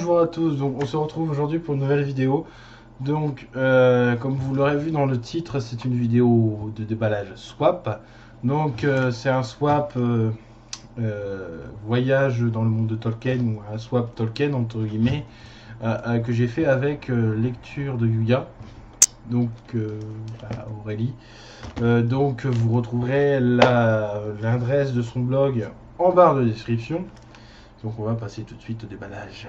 bonjour à tous, donc on se retrouve aujourd'hui pour une nouvelle vidéo. Donc comme vous l'aurez vu dans le titre, c'est une vidéo de déballage swap. Donc c'est un swap voyage dans le monde de Tolkien, ou un swap Tolkien entre guillemets, que j'ai fait avec lecture de Yuya, donc Aurélie. Donc vous retrouverez l'adresse de son blog en barre de description. Donc on va passer tout de suite au déballage.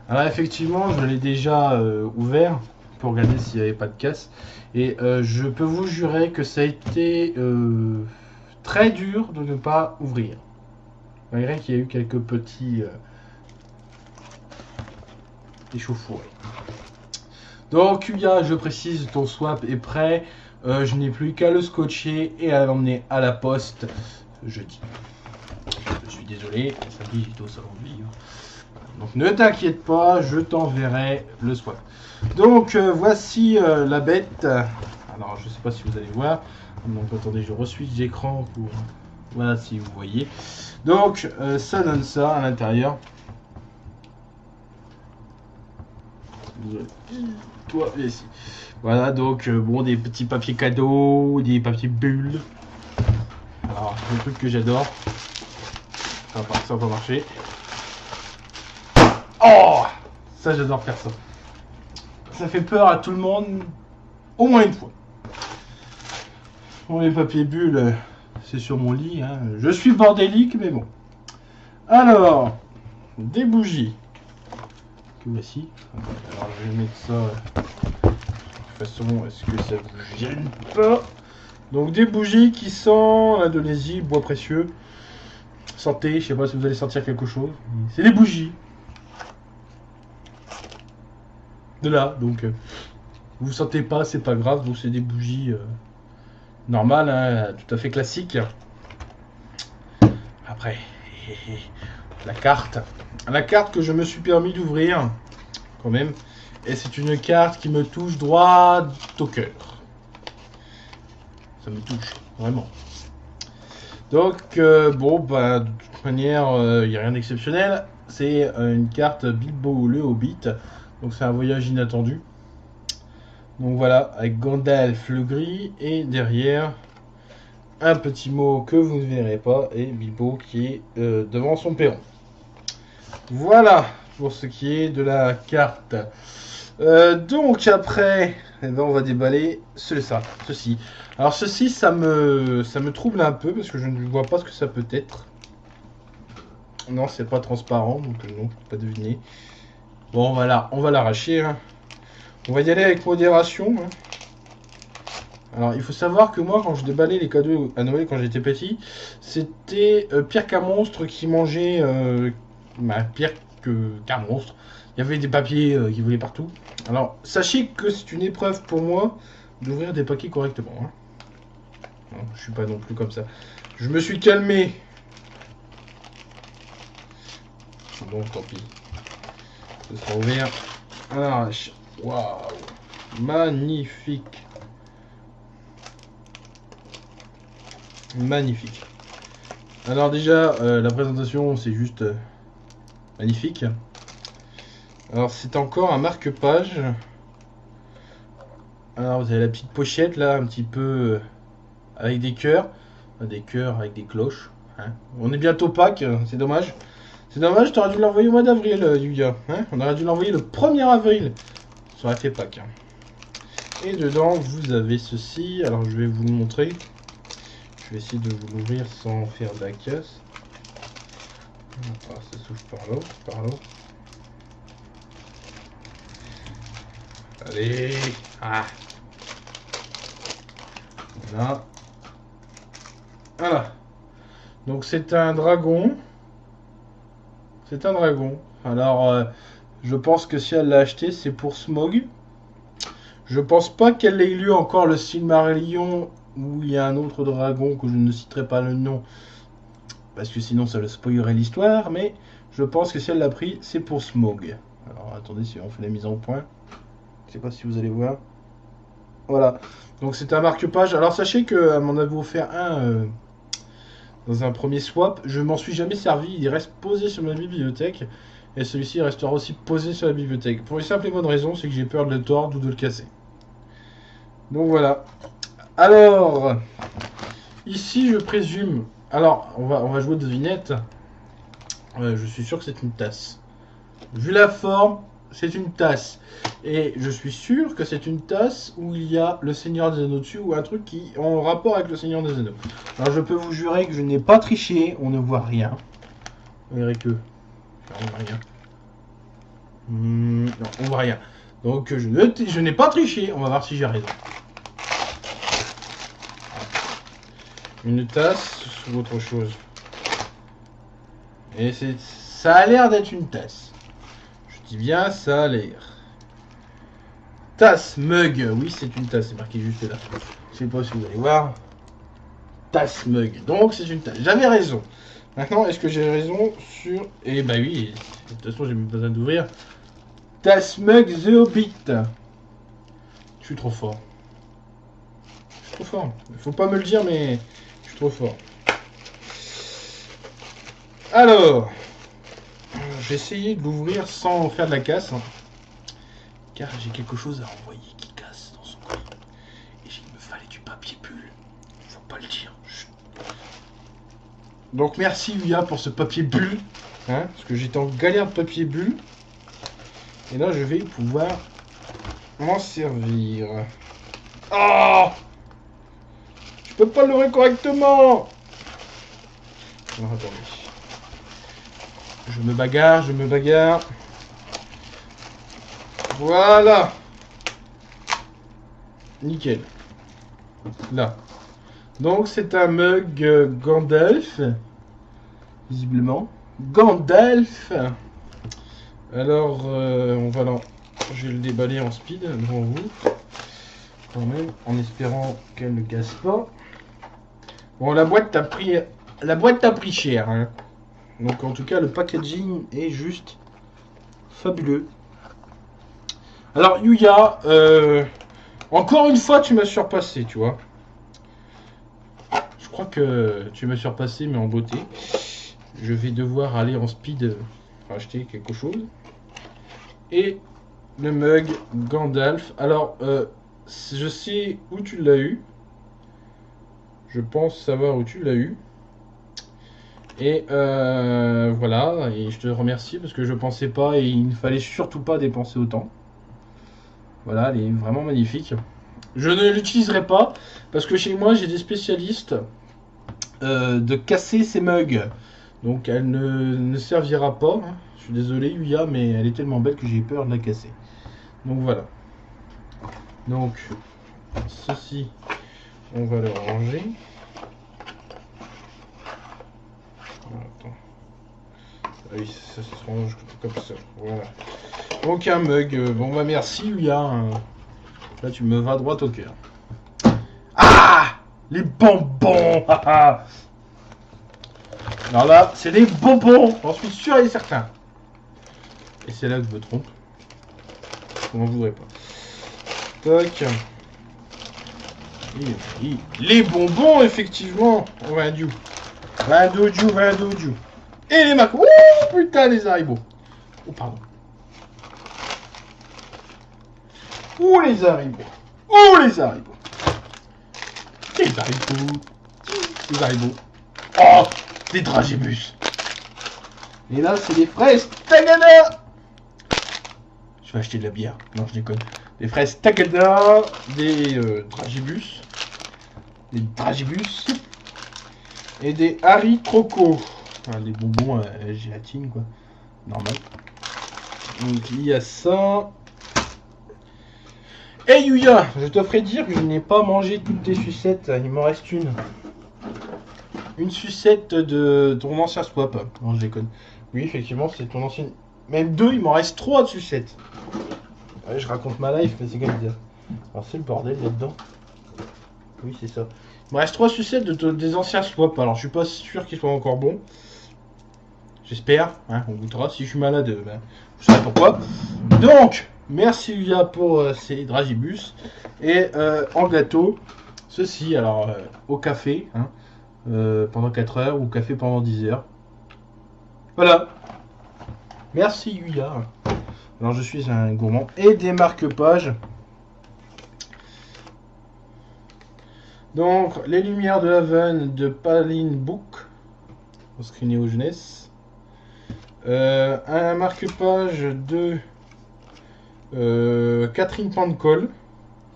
Alors effectivement, je l'ai déjà ouvert pour regarder s'il n'y avait pas de casse. Et je peux vous jurer que ça a été très dur de ne pas ouvrir. Malgré qu'il y a eu quelques petits échauffourées. Donc Yuya, je précise, ton swap est prêt. Je n'ai plus qu'à le scotcher et à l'emmener à la poste jeudi. Je suis désolé, samedi j'étais au salon de livre. Donc ne t'inquiète pas, je t'enverrai le swap. Donc voici la bête. Alors je sais pas si vous allez voir. Donc attendez, je re-switch d'écran pour... Voilà, si vous voyez. Donc ça donne ça à l'intérieur. Toi, viens ici. Voilà, donc bon, des petits papiers cadeaux, des papiers bulles. Alors, le truc que j'adore. Ça va pas marcher. Oh, ça j'adore faire ça. Ça fait peur à tout le monde, au moins une fois. Bon, les papiers bulles, c'est sur mon lit. Hein. Je suis bordélique, mais bon. Alors, des bougies. Que voici. Alors, je vais mettre ça. De toute façon, est-ce que ça vous gêne pas? Donc, des bougies qui sentent l'Indonésie, bois précieux. Santé, je sais pas si vous allez sentir quelque chose. C'est des bougies. De là, donc vous sentez pas, c'est pas grave, donc c'est des bougies normales, hein, tout à fait classiques. Après, la carte que je me suis permis d'ouvrir, quand même, et c'est une carte qui me touche droit au cœur. Ça me touche, vraiment. Donc, bon, bah, de toute manière, il n'y a rien d'exceptionnel. C'est une carte Bilbo le Hobbit. Donc c'est un voyage inattendu. Donc voilà, avec Gandalf le gris et derrière un petit mot que vous ne verrez pas et Bilbo qui est devant son perron. Voilà pour ce qui est de la carte. Donc après, eh ben, on va déballer ceci. Alors ceci, ça me trouble un peu parce que je ne vois pas ce que ça peut être. Non, c'est pas transparent, donc non, pas deviner. Bon, voilà, on va l'arracher. Hein. On va y aller avec modération. Hein. Alors, il faut savoir que moi, quand je déballais les cadeaux à Noël quand j'étais petit, c'était pire qu'un monstre qui mangeait... pire qu'un monstre. Il y avait des papiers qui volaient partout. Alors, sachez que c'est une épreuve pour moi d'ouvrir des paquets correctement. Hein. Non, je suis pas non plus comme ça. Je me suis calmé. Bon, tant pis. Ce sera ouvert à l'arrache. Waouh, magnifique. Magnifique. Alors déjà, la présentation, c'est juste magnifique. Alors c'est encore un marque-page. Alors vous avez la petite pochette là, un petit peu avec des cœurs. Des cœurs avec des cloches. Hein. On est bientôt Pâques, c'est dommage. C'est dommage, tu aurais dû l'envoyer au mois d'avril, Yuya. Hein, on aurait dû l'envoyer le 1er avril. Ça aurait fait Pâques. Hein. Et dedans, vous avez ceci. Alors, je vais vous le montrer. Je vais essayer de vous l'ouvrir sans faire de la casse. Ah, ça s'ouvre par là. Allez. Ah. Voilà. Voilà. Donc, c'est un dragon. C'est un dragon. Alors, je pense que si elle l'a acheté, c'est pour Smaug. Je pense pas qu'elle ait lu encore le Silmarillion où il y a un autre dragon que je ne citerai pas le nom. Parce que sinon ça le spoilerait l'histoire. Mais je pense que si elle l'a pris, c'est pour Smaug. Alors, attendez, si on fait la mise en point. Je sais pas si vous allez voir. Voilà. Donc, c'est un marque-page. Alors, sachez que m'en avez offert un... dans un premier swap, je m'en suis jamais servi, il reste posé sur ma bibliothèque Et celui-ci restera aussi posé sur la bibliothèque. Pour une simple et bonne raison, c'est que j'ai peur de le tordre ou de le casser. Donc voilà. Alors, ici je présume... Alors, on va jouer devinette. Je suis sûr que c'est une tasse. Vu la forme, c'est une tasse. Et je suis sûr que c'est une tasse où il y a le Seigneur des Anneaux dessus ou un truc qui est en rapport avec le Seigneur des Anneaux. Alors je peux vous jurer que je n'ai pas triché, on ne voit rien. Vous verrez que... on voit rien. Non, on voit rien. Donc je n'ai pas triché, on va voir si j'ai raison. Une tasse ou autre chose. Et ça a l'air d'être une tasse. Je dis bien, ça a l'air. Tasse, mug, oui c'est une tasse, c'est marqué juste là. Je sais pas si vous allez voir. Tasse, mug, donc c'est une tasse. J'avais raison. Maintenant, est-ce que j'ai raison sur... Eh bah oui, de toute façon j'ai même pas besoin d'ouvrir. Tasse, mug, The Hobbit. Je suis trop fort. Je suis trop fort. Faut pas me le dire, mais je suis trop fort. Alors, j'ai essayé de l'ouvrir sans faire de la casse. Car j'ai quelque chose à envoyer qui casse dans son coin. Et il me fallait du papier bulle. Faut pas le dire. Chut. Donc merci Uya pour ce papier bulle. Hein, parce que j'étais en galère de papier bulle. Et là je vais pouvoir m'en servir. Oh, je peux pas l'ouvrir correctement. Alors attendez. Je me bagarre. Voilà. Nickel. Là. Donc c'est un mug Gandalf. Visiblement. Gandalf. Alors, je vais le déballer en speed devant vous. Quand même, en espérant qu'elle ne casse pas. Bon, la boîte t'a pris cher. Hein. Donc en tout cas, le packaging est juste fabuleux. Alors Yuya, encore une fois tu m'as surpassé, tu vois. Je crois que tu m'as surpassé mais en beauté. Je vais devoir aller en speed acheter quelque chose. Et le mug Gandalf. Alors, je sais où tu l'as eu. Je pense savoir où tu l'as eu. Et voilà, et je te remercie parce que je pensais pas et il ne fallait surtout pas dépenser autant. Voilà, elle est vraiment magnifique. Je ne l'utiliserai pas parce que chez moi j'ai des spécialistes de casser ces mugs. Donc elle ne servira pas. Hein. Je suis désolé Yuya, mais elle est tellement belle que j'ai peur de la casser. Donc voilà. Donc ceci, on va le ranger. Attends. Ah oui, ça se range comme ça. Voilà. Donc un mug. Bon bah merci Yuya. Là tu me vas droit au cœur. Ah, les bonbons. Alors là, c'est des bonbons. J'en suis sûr et certain. Et c'est là que je me trompe. Je m'en voudrais pas. Toc. Les bonbons, effectivement. Vendu. Et les macros. Ouh, putain, les haribots. Oh, pardon. Ouh, les haribots. Les haribots. Oh, des dragibus. Et là, c'est des fraises Tagada. Je vais acheter de la bière. Non, je déconne. Des fraises Tagada, des dragibus. Des dragibus. Et des haricots. Enfin, des bonbons à gélatine, quoi. Normal. Donc, il y a ça. Hey Yuya, je te ferai dire que je n'ai pas mangé toutes tes sucettes. Il m'en reste une. Une sucette de ton ancien swap. Non, je déconne. Oui, effectivement, c'est ton ancien... Même deux, il m'en reste 3 de sucettes. Ouais, je raconte ma life, mais c'est comme ça. Alors, c'est le bordel là-dedans. Oui, c'est ça. Il me reste 3 sucettes des anciens swaps. Alors, je suis pas sûr qu'ils soient encore bons. J'espère. Hein, on goûtera. Si je suis malade, ben, vous saurez pourquoi. Donc, merci Yuya pour ces dragibus. Et en gâteau, ceci, alors, au café, hein. Pendant 4 heures ou café pendant 10 heures. Voilà. Merci Yuya. Alors je suis un gourmand. Et des marque-pages. Donc, Les Lumières de Haven de Pauline Book. Au Screenéo Jeunesse. Un marque-page de Catherine Pancol,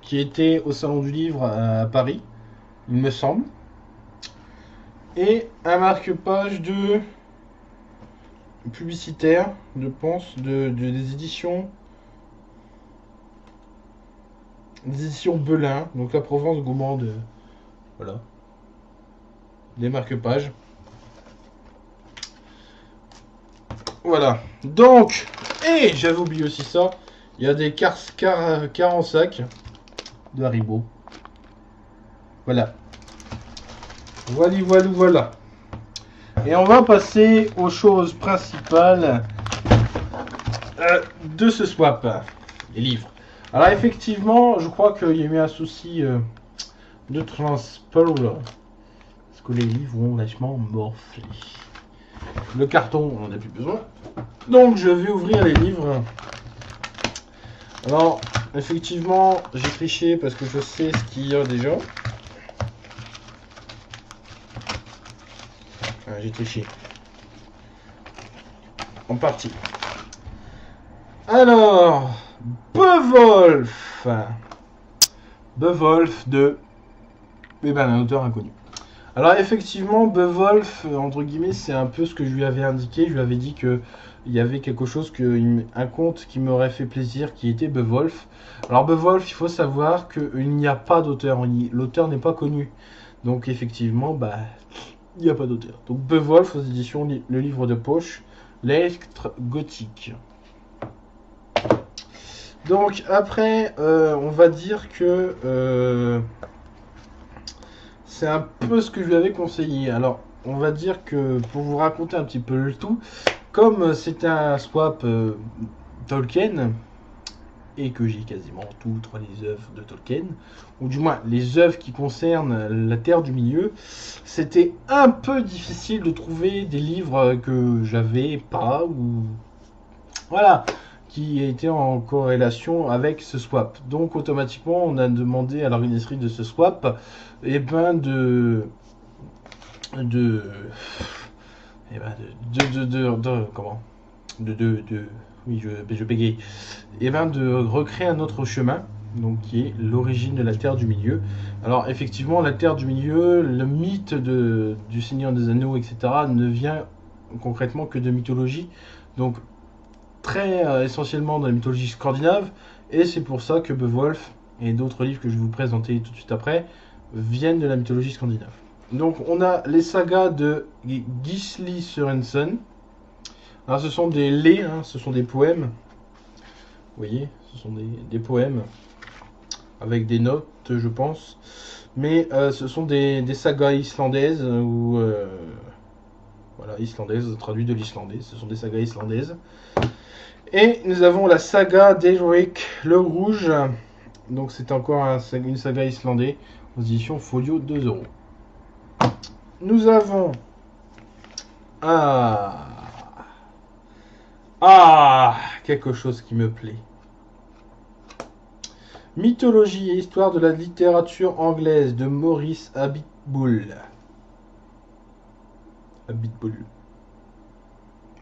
qui était au Salon du Livre à Paris, il me semble. Et un marque-page de publicitaire, je pense, des éditions Belin, donc la Provence gourmande. Voilà. Des marque-pages. Voilà. Donc, et j'avais oublié aussi ça, il y a des cartes en sac de Haribo. Voilà. Voilà. Et on va passer aux choses principales de ce swap. Les livres. Alors effectivement, je crois qu'il y a eu un souci de transport. Parce que les livres ont vachement morflé. Le carton, on n'en a plus besoin. Donc je vais ouvrir les livres. Alors, effectivement, j'ai triché parce que je sais ce qu'il y a déjà. J'ai triché. En partie. Alors, Beowulf. Beowulf de... Eh ben, un auteur inconnu. Alors effectivement, Beowulf, entre guillemets, c'est un peu ce que je lui avais indiqué. Je lui avais dit que il y avait quelque chose, un conte qui m'aurait fait plaisir, qui était Beowulf. Alors Beowulf, il faut savoir qu'il n'y a pas d'auteur. L'auteur n'est pas connu. Donc effectivement, bah, il n'y a pas d'auteur. Donc Beowulf aux éditions Le Livre de Poche, Lettres Gothiques. Donc après, on va dire que... c'est un peu ce que je lui avais conseillé. Alors, on va dire que pour vous raconter un petit peu le tout, comme c'était un swap Tolkien, et que j'ai quasiment toutes les œuvres de Tolkien, ou du moins les œuvres qui concernent la Terre du Milieu, c'était un peu difficile de trouver des livres que j'avais pas, ou... Voilà, qui étaient en corrélation avec ce swap. Donc automatiquement, on a demandé à l'organisatrice de ce swap, et ben comment oui, je bégaye. Et ben de recréer un autre chemin, donc qui est l'origine de la Terre du Milieu. Alors effectivement, la Terre du Milieu, le mythe du Seigneur des Anneaux, etc., ne vient concrètement que de mythologie, donc très essentiellement dans la mythologie scandinave, et c'est pour ça que Beowulf et d'autres livres que je vais vous présenter tout de suite après viennent de la mythologie scandinave. Donc on a les sagas de Gisli Sørensen. Alors ce sont des laits, hein, ce sont des poèmes. Vous voyez, ce sont des poèmes avec des notes, je pense. Mais ce sont des sagas islandaises ou voilà, islandaises, traduit de l'islandais. Ce sont des sagas islandaises. Et nous avons la saga d'Elric le Rouge. Donc c'est encore une saga islandaise aux éditions Folio 2 €. Nous avons quelque chose qui me plaît. Mythologie et histoire de la littérature anglaise de Maurice Abitboul. Abitboul.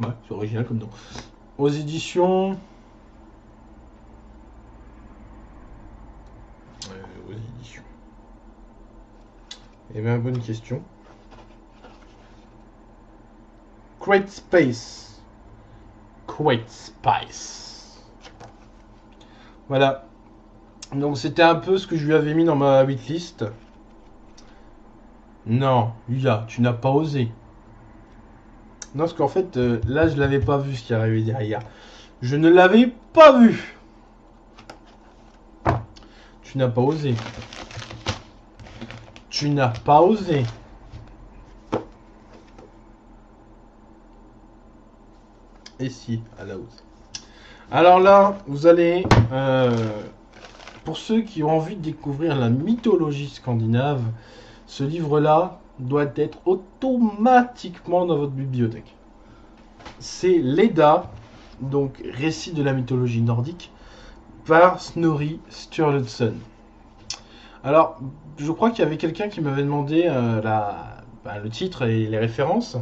Ouais, c'est original comme nom. Aux éditions... aux éditions... Eh bien, bonne question. Great Space. Voilà. Donc c'était un peu ce que je lui avais mis dans ma whitelist. Non, Yuya, tu n'as pas osé. Non, parce qu'en fait, là, je l'avais pas vu ce qui arrivait derrière. Je ne l'avais pas vu. Tu n'as pas osé. Tu n'as pas osé. Et si, à la hausse. Alors là, vous allez... pour ceux qui ont envie de découvrir la mythologie scandinave, ce livre-là doit être automatiquement dans votre bibliothèque. C'est Leda donc récit de la mythologie nordique, par Snorri Sturluson. Alors, je crois qu'il y avait quelqu'un qui m'avait demandé le titre et les références.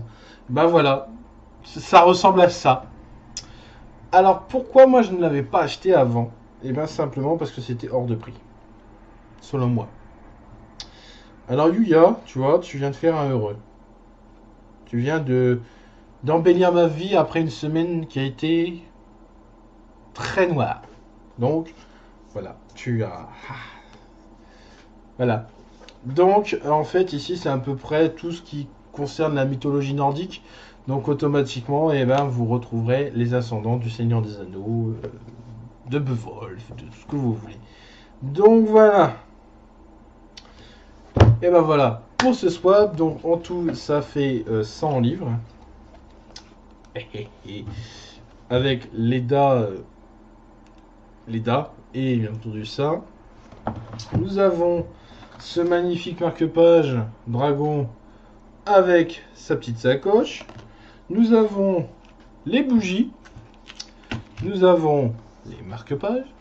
Ben voilà, ça ressemble à ça. Alors, pourquoi moi je ne l'avais pas acheté avant? Eh bien, simplement parce que c'était hors de prix, selon moi. Alors, Yuya, tu vois, tu viens de faire un heureux. Tu viens d'embellir ma vie après une semaine qui a été très noire. Donc, voilà, tu as... Voilà. Donc, en fait, ici, c'est à peu près tout ce qui concerne la mythologie nordique. Donc, automatiquement, eh ben, vous retrouverez les ascendants du Seigneur des Anneaux, de Beowulf, de tout ce que vous voulez. Donc, voilà. Et ben voilà, pour ce swap, donc en tout, ça fait 100 livres. Avec l'EDA, et bien entendu ça. Nous avons ce magnifique marque-page dragon avec sa petite sacoche. Nous avons les bougies. Nous avons les marque-pages.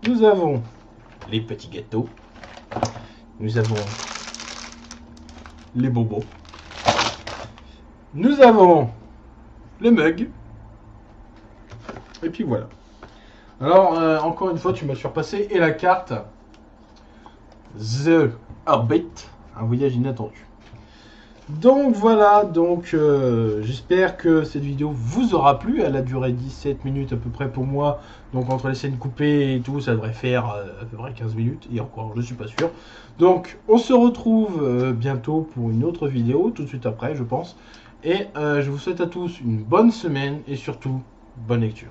Nous avons les petits gâteaux. Nous avons les bonbons. Nous avons le mug. Et puis voilà. Alors, encore une fois, tu m'as surpassé. Et la carte The Orbit, un voyage inattendu. Donc voilà, donc j'espère que cette vidéo vous aura plu. Elle a duré 17 minutes à peu près pour moi. Donc entre les scènes coupées et tout, ça devrait faire à peu près 15 minutes. Et encore, je suis pas sûr. Donc on se retrouve bientôt pour une autre vidéo, tout de suite après, je pense. Et je vous souhaite à tous une bonne semaine et surtout, bonne lecture.